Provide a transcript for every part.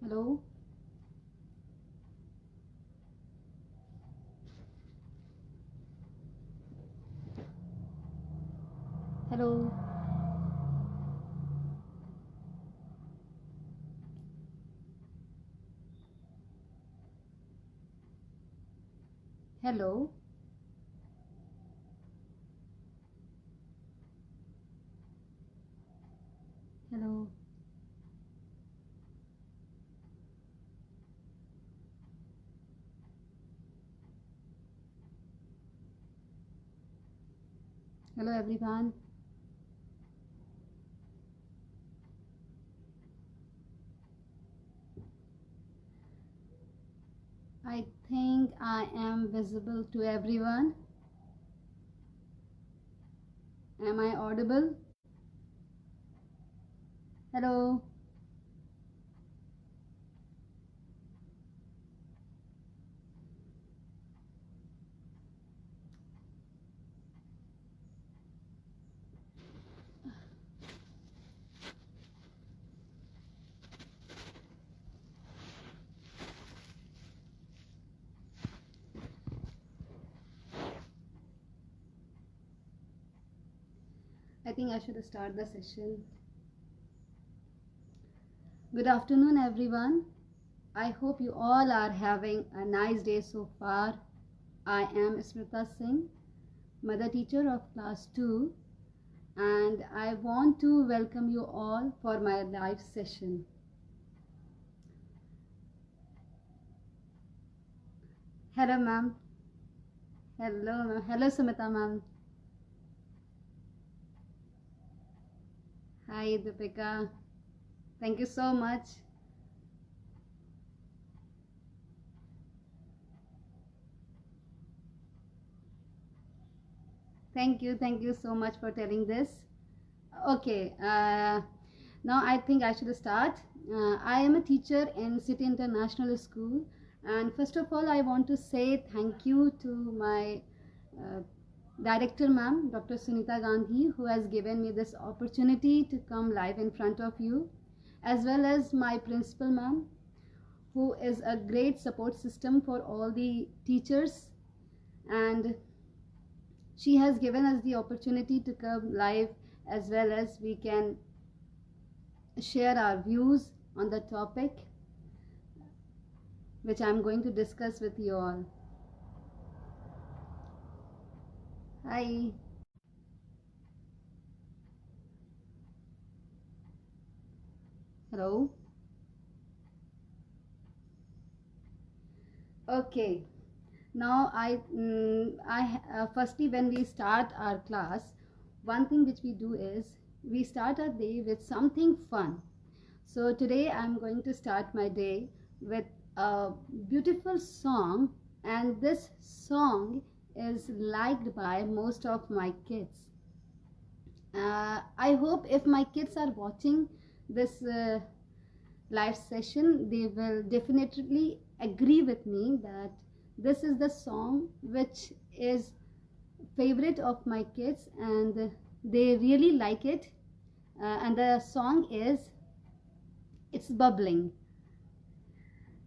Hello. Hello. Hello. Hello. Hello everyone. I think I am visible to everyone. Am I audible? Hello. I think I should start the session. Good afternoon everyone. I hope you all are having a nice day so far. I am Smrita Singh, mother teacher of class 2, and I want to welcome you all for my live session. Hello ma'am. Hello ma'am. Hello Sumita ma'am. Hi Deepika. Thank you so much. Thank you so much for telling this. Okay, now I think I should start. I am a teacher in City International School, and first of all, I want to say thank you to my uh, director, ma'am, Dr. Sunita Gandhi, who has given me this opportunity to come live in front of you, as well as my principal, ma'am, who is a great support system for all the teachers, and she has given us the opportunity to come live, as well as we can share our views on the topic which I'm going to discuss with you all. Hi. Hello. Okay. Now firstly, when we start our class, one thing which we do is we start our day with something fun. So today I'm going to start my day with a beautiful song, and this song is liked by most of my kids. I hope if my kids are watching this live session, they will definitely agree with me that this is the song which is favorite of my kids, and they really like it. And the song is It's Bubbling.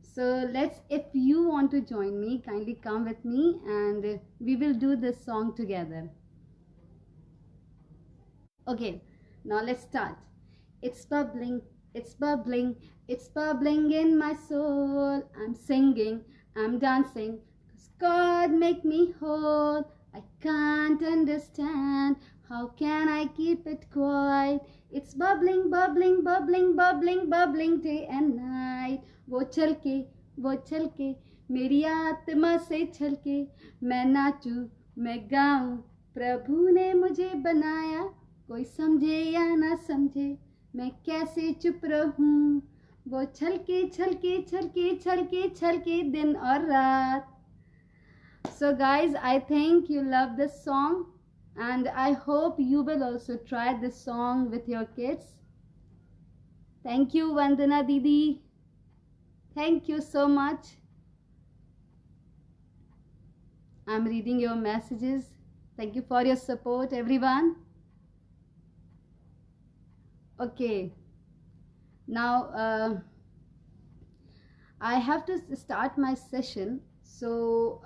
So let's, if you want to join me, kindly come with me, and we will do this song together. Okay, now let's start. It's bubbling, it's bubbling, it's bubbling in my soul. I'm singing, I'm dancing, 'cause God make me whole. I can't understand, how can I keep it quiet? It's bubbling, bubbling, bubbling, bubbling, bubbling day and night. वो छलके मेरी आत्मा से छलके, मैं नाचूं, मैं गाऊं, प्रभु ने मुझे बनाया, कोई समझे या ना समझे, मैं कैसे चुप रहूं, वो छलके छलके छलके छलके छलके दिन और रात. So guys, I think you love this song, and I hope you will also try this song with your kids. Thank you Vandana Didi. Thank you so much. I'm reading your messages. Thank you for your support everyone. Okay, now I have to start my session. So,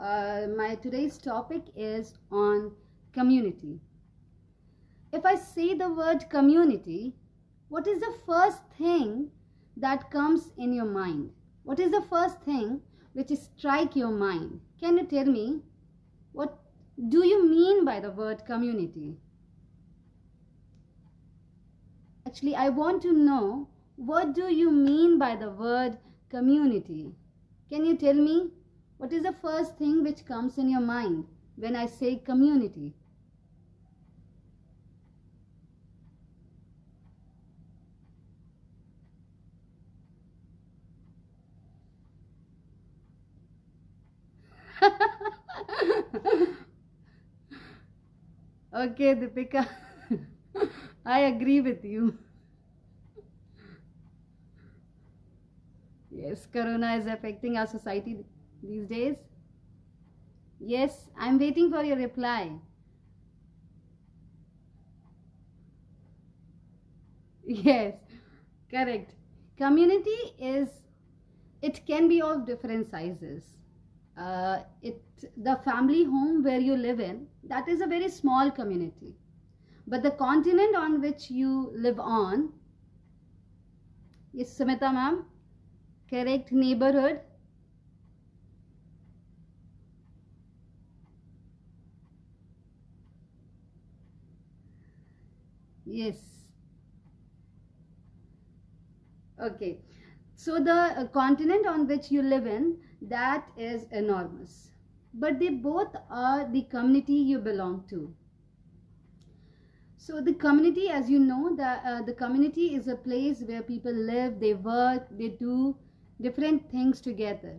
my today's topic is on community. If I say the word community, what is the first thing that comes in your mind? What is the first thing which strike your mind? Can you tell me what do you mean by the word community? Actually, I want to know what do you mean by the word community? Can you tell me what is the first thing which comes in your mind when I say community? Okay, Deepika, I agree with you. Yes, Corona is affecting our society these days. Yes, I'm waiting for your reply. Yes, correct. Community is, it can be of different sizes. It the family home where you live in, that is a very small community. But the continent on which you live on, yes, Sumita ma'am, correct, neighborhood. Yes. Okay. So the continent on which you live in, that is enormous. But they both are the community you belong to. So the community, as you know, the community is a place where people live, they work, they do different things together.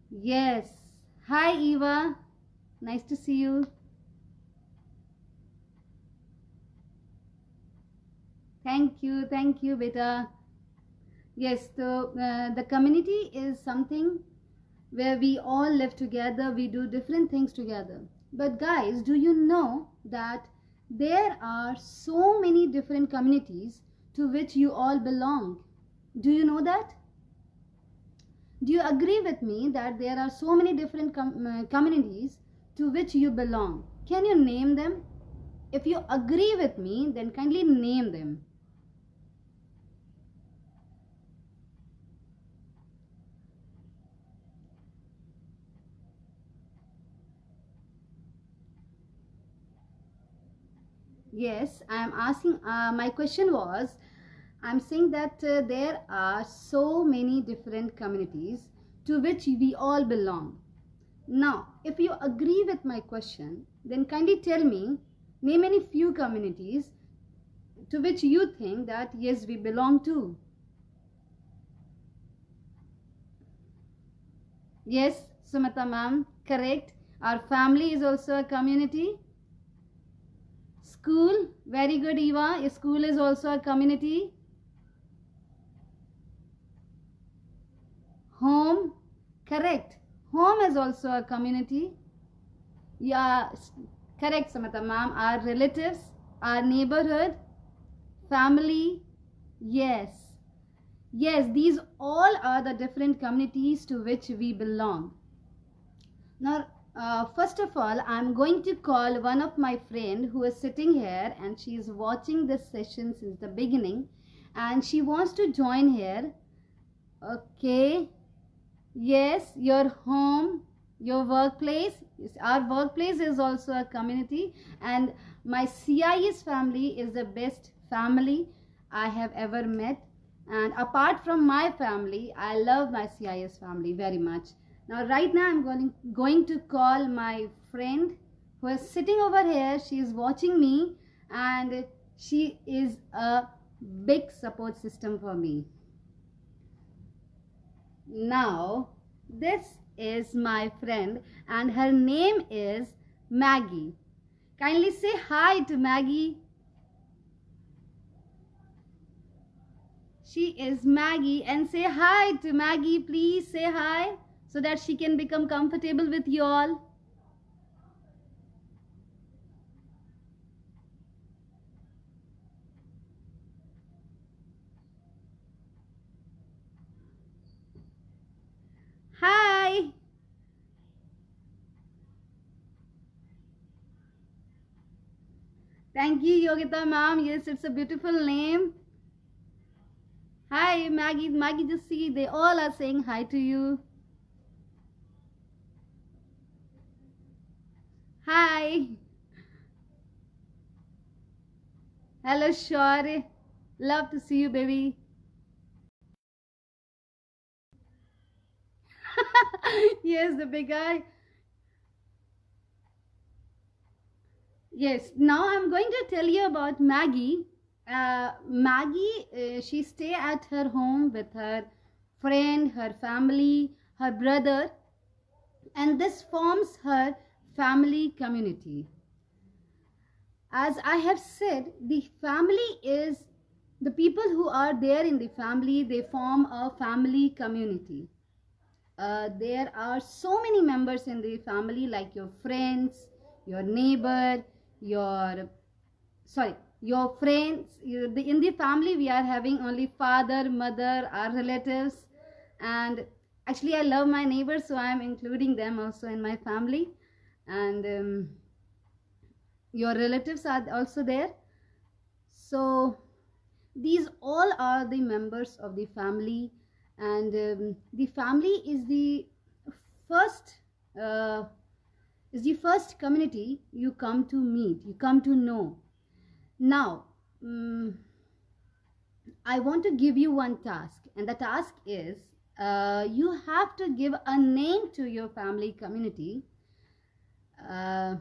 Yes. Hi, Eva. Nice to see you. Thank you, beta. Yes, the community is something where we all live together, we do different things together. But guys, do you know that there are so many different communities to which you all belong? Do you know that? Do you agree with me that there are so many different communities to which you belong? Can you name them? If you agree with me, then kindly name them. Yes, I am asking, my question was, I'm saying that there are so many different communities to which we all belong. Now, if you agree with my question, then kindly tell me, name any few communities to which you think that yes, we belong to. Yes, Sumata ma'am, correct. Our family is also a community. School, very good, Eva. School is also a community. Home, correct. Home is also a community. Yeah, correct, Samata ma'am. Our relatives, our neighborhood, family. Yes. Yes, these all are the different communities to which we belong. Now, first of all, I'm going to call one of my friend who is sitting here and she is watching this session since the beginning and she wants to join here. Okay. Yes, your home, your workplace. Yes, our workplace is also a community, and my CIS family is the best family I have ever met. And apart from my family, I love my CIS family very much. Now, right now, I'm going to call my friend who is sitting over here. She is watching me, and she is a big support system for me. Now, this is my friend and her name is Maggie. Kindly say hi to Maggie. She is Maggie and say hi to Maggie. Please say hi so that she can become comfortable with you all. Thank you, Yogita ma'am. Yes, it's a beautiful name. Hi, Maggie. Maggie, just see, they all are saying hi to you. Hi. Hello, Shore. Love to see you, baby. Yes, the big guy. Yes, now I'm going to tell you about Maggie. Maggie, she stay at her home with her friend, her family, her brother, and this forms her family community. As I have said, the family is the people who are there in the family, they form a family community. There are so many members in the family, like your friends, your neighbor, your sorry, your friends. In the family, we are having only father, mother, our relatives, and actually, I love my neighbors, so I am including them also in my family. And your relatives are also there. So these all are the members of the family, and the family first uh, is the first community you come to meet, you come to know. Now, I want to give you one task, and the task is you have to give a name to your family community. Uh,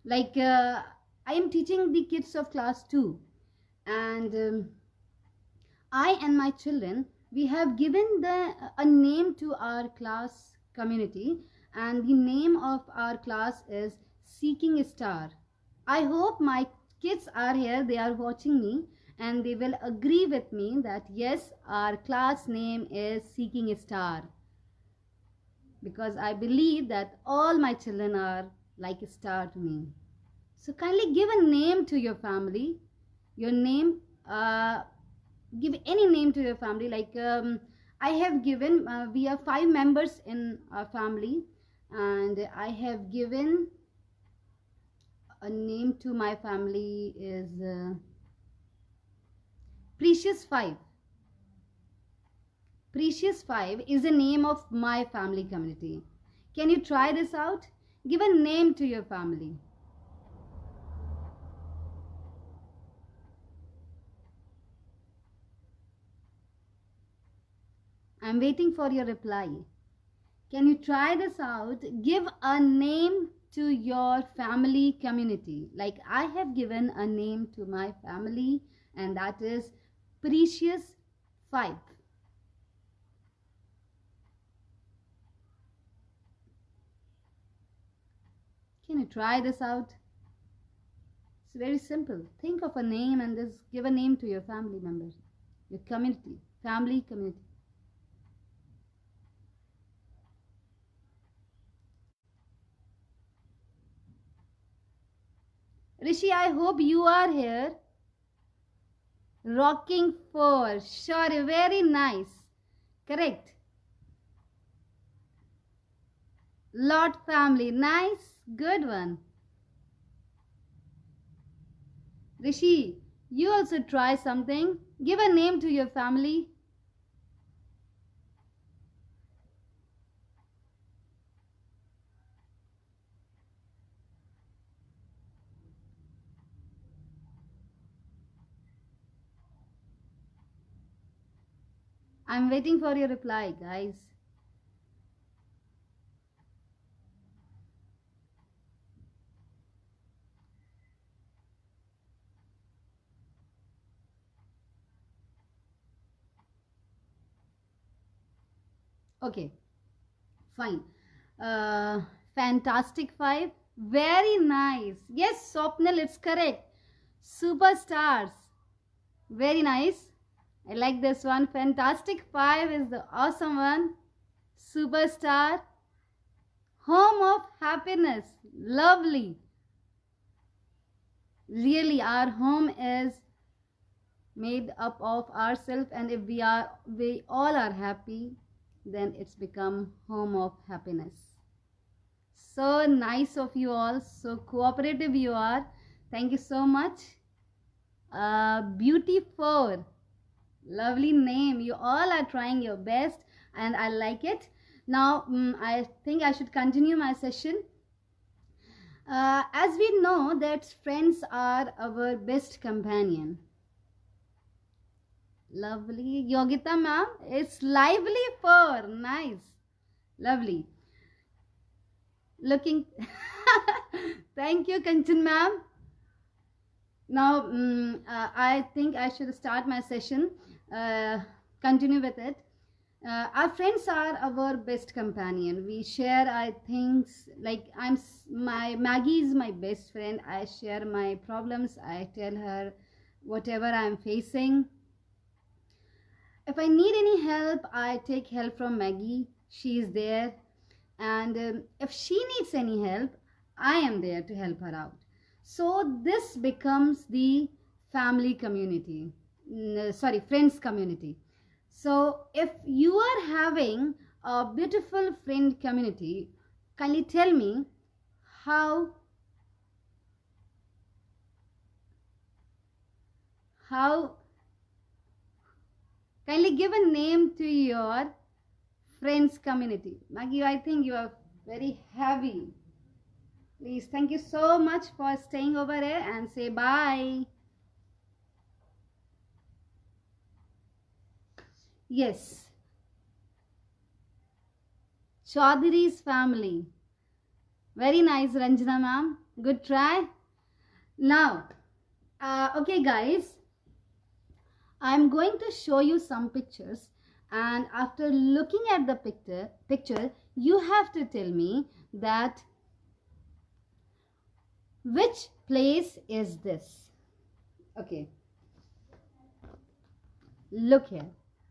like I am teaching the kids of class 2, and I and my children, we have given a name to our class community, and the name of our class is Seeking a Star. I hope my kids are here, they are watching me, and they will agree with me that yes, our class name is Seeking a Star, because I believe that all my children are like a star to me. So kindly give a name to your family. Your name, give any name to your family. Like I have given, we are 5 members in our family, and I have given a name to my family is Precious 5. Precious 5 is the name of my family community. Can you try this out? Give a name to your family. I'm waiting for your reply. Can you try this out? Give a name to your family community. Like I have given a name to my family, and that is Precious 5. Can you try this out? It's very simple. Think of a name and just give a name to your family members, your community, family community. Rishi, I hope you are here. Rocking 4. Sure, very nice. Correct. Lot family. Nice. Good one. Rishi, you also try something. Give a name to your family. I'm waiting for your reply, guys. Okay, fine. Fantastic 5. Very nice. Yes, Swapnil, it's correct. Superstars. Very nice. I like this one. Fantastic 5 is the awesome one. Superstar. Home of happiness. Lovely. Really, our home is made up of ourselves, and if we all are happy, then it's become home of happiness. So nice of you all, so cooperative you are. Thank you so much. Beautiful. Lovely name. You all are trying your best and I like it. Now, I think I should continue my session. As we know that friends are our best companion. Lovely. Yogita ma'am, it's lively for. Nice. Lovely. Looking. Thank you, Kanchan ma'am. Now, I think I should start my session. Continue with it. Our friends are our best companion. We share our things. Like my Maggie is my best friend. I share my problems. I tell her whatever I am facing. If I need any help, I take help from Maggie. She is there. And if she needs any help, I am there to help her out. So this becomes the family community. Friends community. So if you are having a beautiful friend community, kindly tell me how kindly give a name to your friends community. Maggie, I think you are very heavy. Please, thank you so much for staying over here and say bye. Yes. Chaudhary's family. Very nice, Ranjana ma'am. Good try. Now, okay guys, I'm going to show you some pictures, and after looking at the picture, you have to tell me that which place is this. Okay. Look here.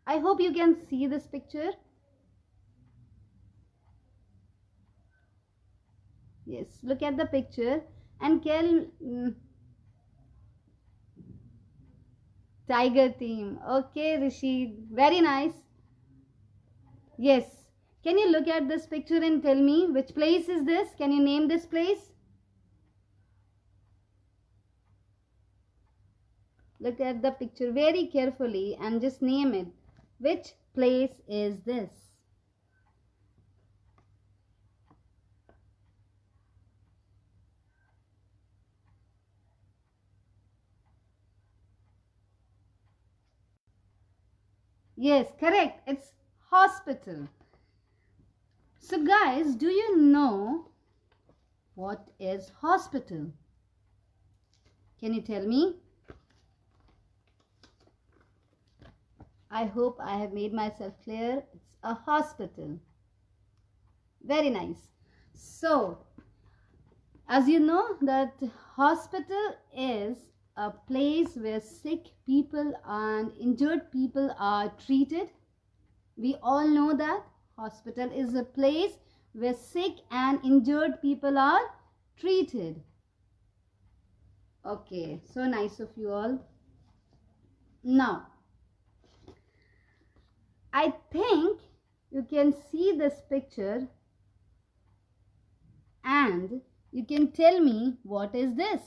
I hope you can see this picture. Yes, look at the picture and tell tiger theme. Okay, Rishi, very nice. Yes, can you look at this picture and tell me which place is this? Can you name this place? Look at the picture very carefully and just name it. Which place is this? Yes, correct. It's hospital. So guys, do you know what is hospital? Can you tell me? I hope I have made myself clear. It's a hospital. Very nice. So, as you know that hospital is a place where sick people and injured people are treated. We all know that hospital is a place where sick and injured people are treated. Okay, so nice of you all. Now, I think you can see this picture and you can tell me what is this?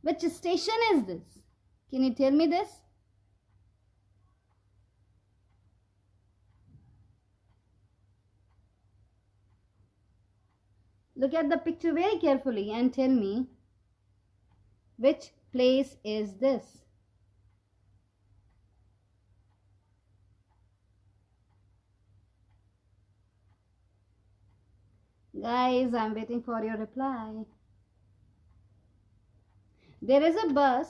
Which station is this? Can you tell me this? Look at the picture very carefully and tell me which place is this? Guys, I'm waiting for your reply. There is a bus.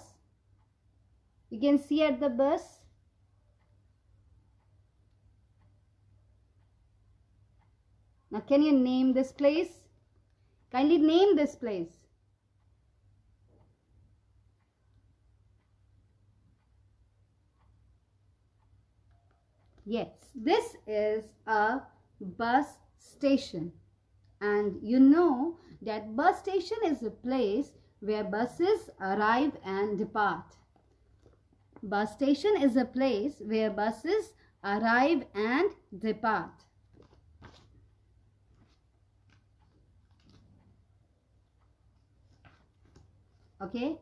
You can see at the bus. Now, can you name this place? Kindly name this place. Yes, this is a bus station. And you know that bus station is a place where buses arrive and depart. Bus station is a place where buses arrive and depart. Okay,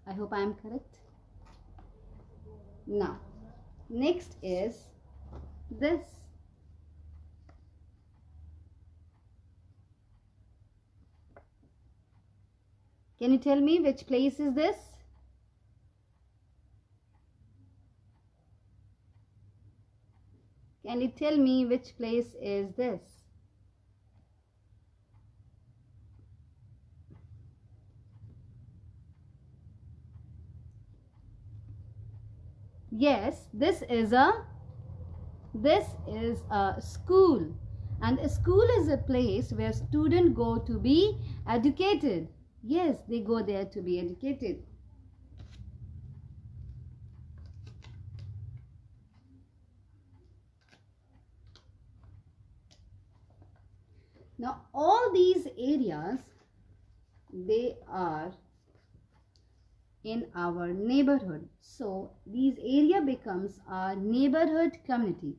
I hope I am correct. Now, next is this. Can you tell me which place is this? Can you tell me which place is this? Yes, this is a school, and a school is a place where students go to be educated. Yes, they go there to be educated. Now all these areas, they are in our neighborhood. So these area becomes our neighborhood community.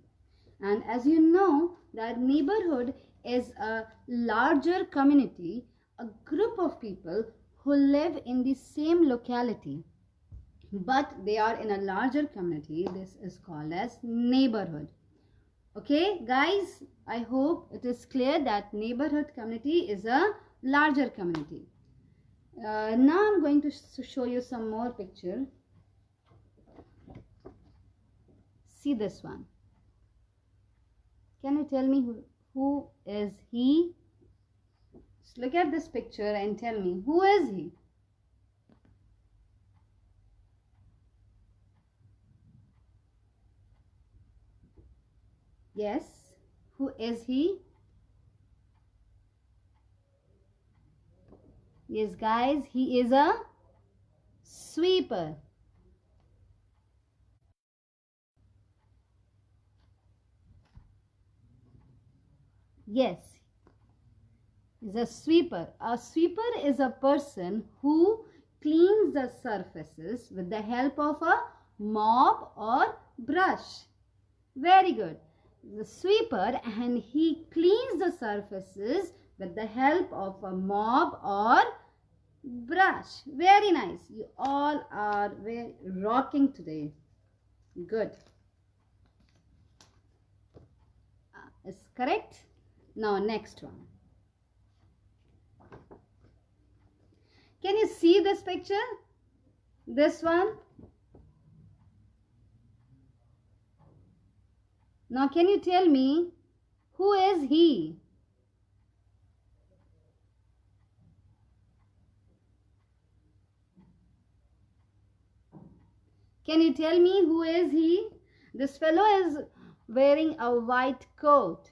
And as you know that neighborhood is a larger community, a group of people who live in the same locality, but they are in a larger community. This is called as neighborhood. Okay guys, I hope it is clear that neighborhood community is a larger community. Now I'm going to show you some more picture. See this one. Can you tell me who is he? Just look at this picture and tell me, who is he? Yes, who is he? Yes guys, he is a sweeper. Yes, he's a sweeper. A sweeper is a person who cleans the surfaces with the help of a mop or brush. Very good. The sweeper, and he cleans the surfaces with the help of a mop or brush. Very nice. You all are very rocking today. Good. Is correct. Now next one. Can you see this picture? This one. Now can you tell me, who is he? Can you tell me who is he? This fellow is wearing a white coat.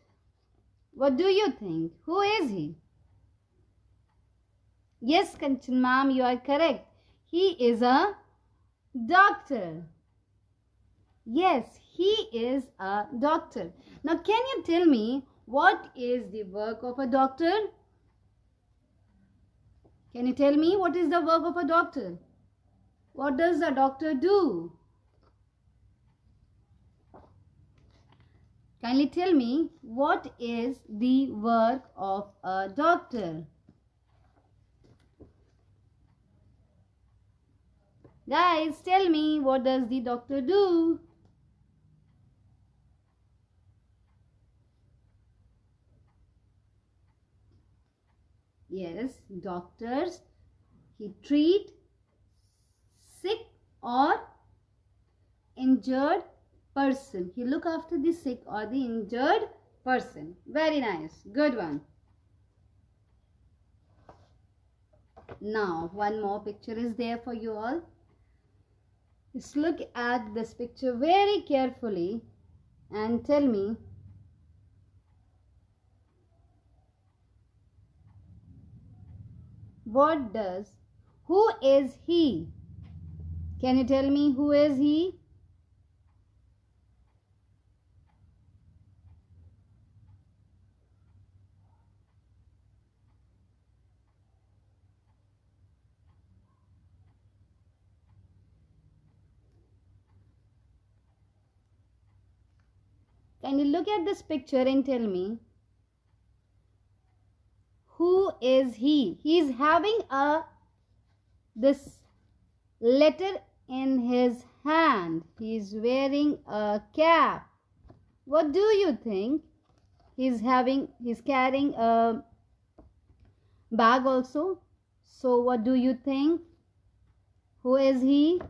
What do you think? Who is he? Yes, Kanchan ma'am, you are correct. He is a doctor. Yes, he is a doctor. Now, can you tell me what is the work of a doctor? Can you tell me what is the work of a doctor? What does a doctor do? Kindly tell me, what is the work of a doctor? Guys, tell me, what does the doctor do? Yes, doctors, he treat sick or injured person. He look after the sick or the injured person. Very nice. Good one. Now, one more picture is there for you all. Just look at this picture very carefully and tell me, who is he? Can you tell me who is he? Can you look at this picture and tell me, who is he? He is having this letter in his hand. He is wearing a cap. What do you think? He's carrying a bag also. So what do you think? Who is he?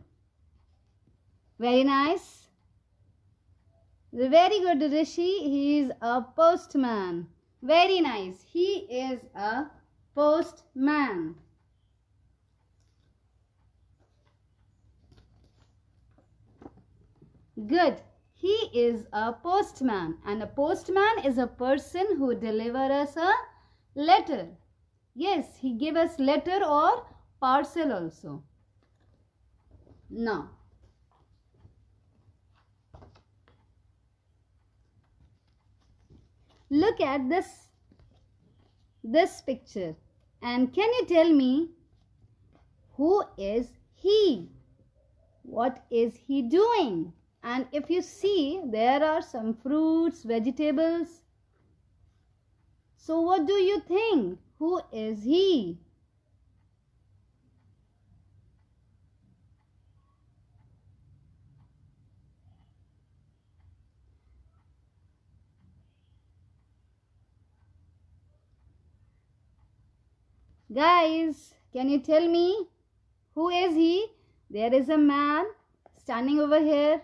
Very nice. Very good, Rishi. He is a postman. Very nice. He is a postman. Good. He is a postman, and a postman is a person who delivers us a letter. Yes, he gives us letter or parcel also. Now, look at this picture, and can you tell me who is he? What is he doing? And if you see, there are some fruits, vegetables. So what do you think? Who is he? Guys, can you tell me who is he? There is a man standing over here,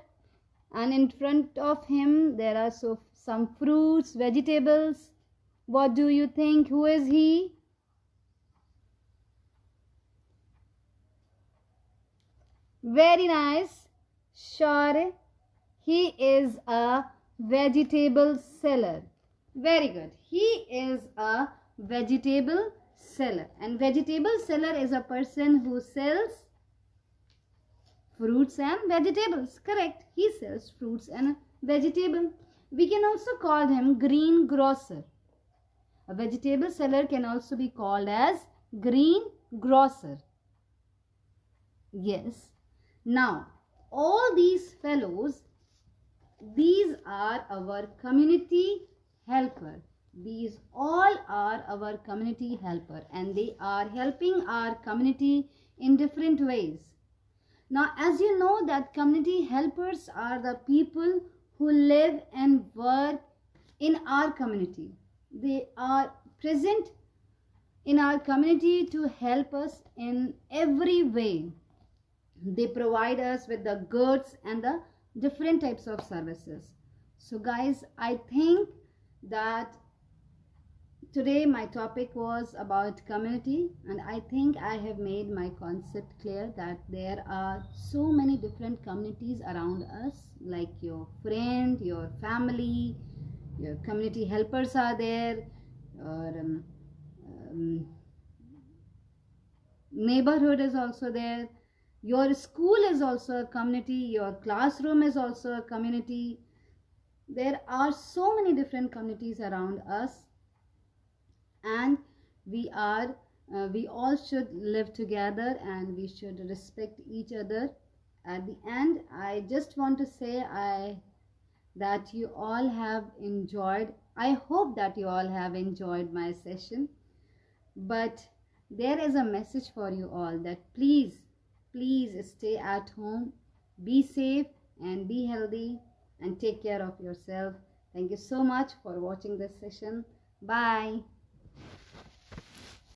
and in front of him there are some fruits, vegetables. What do you think? Who is he? Very nice. Sure. He is a vegetable seller. Very good. He is a vegetable seller. And vegetable seller is a person who sells fruits and vegetables. Correct. He sells fruits and vegetable. We can also call him greengrocer. A vegetable seller can also be called as greengrocer. Yes. Now, all these fellows, these are our community helper. These all are our community helper, and they are helping our community in different ways. Now, as you know that community helpers are the people who live and work in our community. They are present in our community to help us in every way. They provide us with the goods and the different types of services. So guys, I think that today my topic was about community, and I think I have made my concept clear that there are so many different communities around us, like your friend, your family, your community helpers are there, your neighborhood is also there, your school is also a community, your classroom is also a community. There are so many different communities around us, and we all should live together, and we should respect each other. At the end, I just want to say that you all have enjoyed. I hope that you all have enjoyed my session. But there is a message for you all that please stay at home, be safe and be healthy, and take care of yourself. Thank you so much for watching this session. Bye.